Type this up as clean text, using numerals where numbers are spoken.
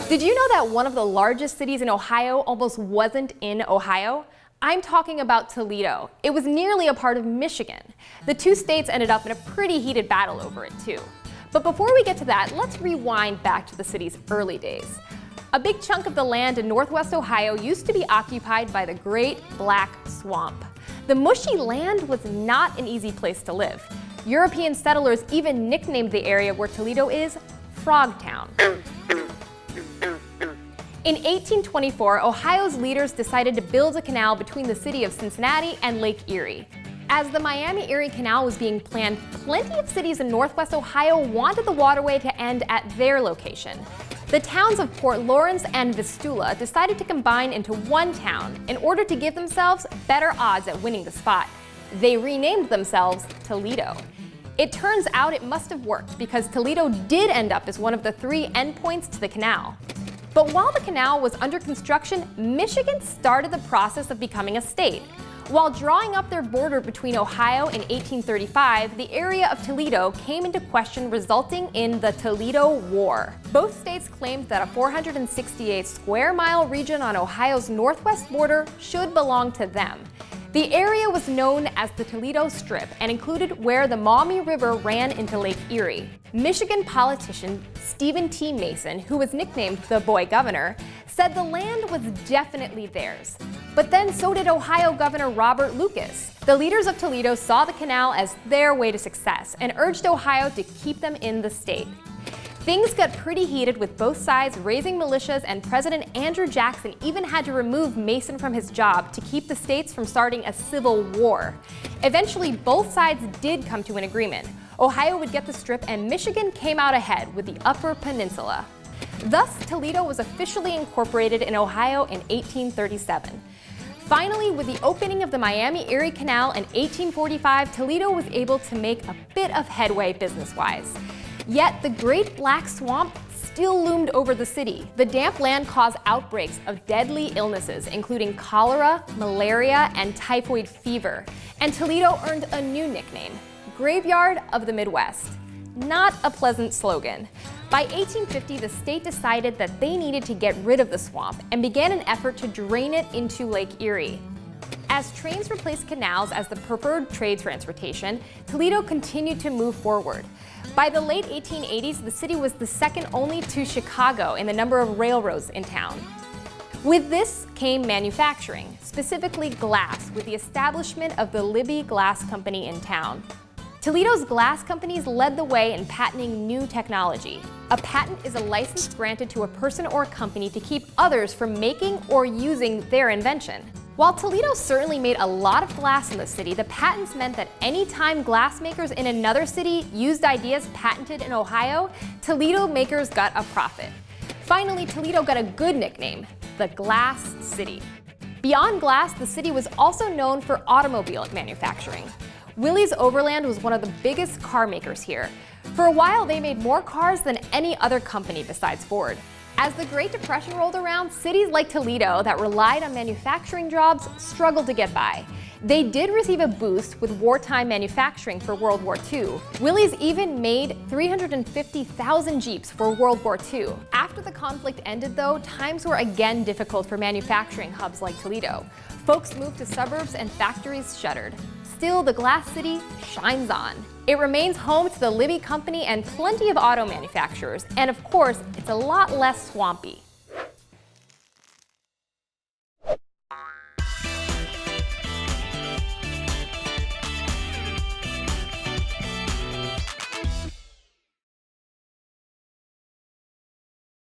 Did you know that one of the largest cities in Ohio almost wasn't in Ohio? I'm talking about Toledo. It was nearly a part of Michigan. The two states ended up in a pretty heated battle over it too. But before we get to that, let's rewind back to the city's early days. A big chunk of the land in northwest Ohio used to be occupied by the Great Black Swamp. The mushy land was not an easy place to live. European settlers even nicknamed the area where Toledo is Frogtown. In 1824, Ohio's leaders decided to build a canal between the city of Cincinnati and Lake Erie. As the Miami-Erie Canal was being planned, plenty of cities in northwest Ohio wanted the waterway to end at their location. The towns of Port Lawrence and Vistula decided to combine into one town in order to give themselves better odds at winning the spot. They renamed themselves Toledo. It turns out it must have worked because Toledo did end up as one of the 3 endpoints to the canal. But while the canal was under construction, Michigan started the process of becoming a state. While drawing up their border between Ohio in 1835, the area of Toledo came into question, resulting in the Toledo War. Both states claimed that a 468 square mile region on Ohio's northwest border should belong to them. The area was known as the Toledo Strip and included where the Maumee River ran into Lake Erie. Michigan politician Stephen T. Mason, who was nicknamed the Boy Governor, said the land was definitely theirs. But then so did Ohio Governor Robert Lucas. The leaders of Toledo saw the canal as their way to success and urged Ohio to keep them in the state. Things got pretty heated with both sides raising militias, and President Andrew Jackson even had to remove Mason from his job to keep the states from starting a civil war. Eventually, both sides did come to an agreement. Ohio would get the Strip and Michigan came out ahead with the Upper Peninsula. Thus, Toledo was officially incorporated in Ohio in 1837. Finally, with the opening of the Miami-Erie Canal in 1845, Toledo was able to make a bit of headway business-wise. Yet the Great Black Swamp still loomed over the city. The damp land caused outbreaks of deadly illnesses, including cholera, malaria, and typhoid fever. And Toledo earned a new nickname, Graveyard of the Midwest. Not a pleasant slogan. By 1850, the state decided that they needed to get rid of the swamp and began an effort to drain it into Lake Erie. As trains replaced canals as the preferred trade transportation, Toledo continued to move forward. By the late 1880s, the city was the second only to Chicago in the number of railroads in town. With this came manufacturing, specifically glass, with the establishment of the Libby Glass Company in town. Toledo's glass companies led the way in patenting new technology. A patent is a license granted to a person or a company to keep others from making or using their invention. While Toledo certainly made a lot of glass in the city, the patents meant that any time glassmakers in another city used ideas patented in Ohio, Toledo makers got a profit. Finally, Toledo got a good nickname, the Glass City. Beyond glass, the city was also known for automobile manufacturing. Willys Overland was one of the biggest car makers here. For a while, they made more cars than any other company besides Ford. As the Great Depression rolled around, cities like Toledo that relied on manufacturing jobs struggled to get by. They did receive a boost with wartime manufacturing for World War II. Willys even made 350,000 Jeeps for World War II. After the conflict ended, though, times were again difficult for manufacturing hubs like Toledo. Folks moved to suburbs and factories shuttered. Still, the Glass City shines on. It remains home to the Libby Company and plenty of auto manufacturers, and of course, it's a lot less swampy.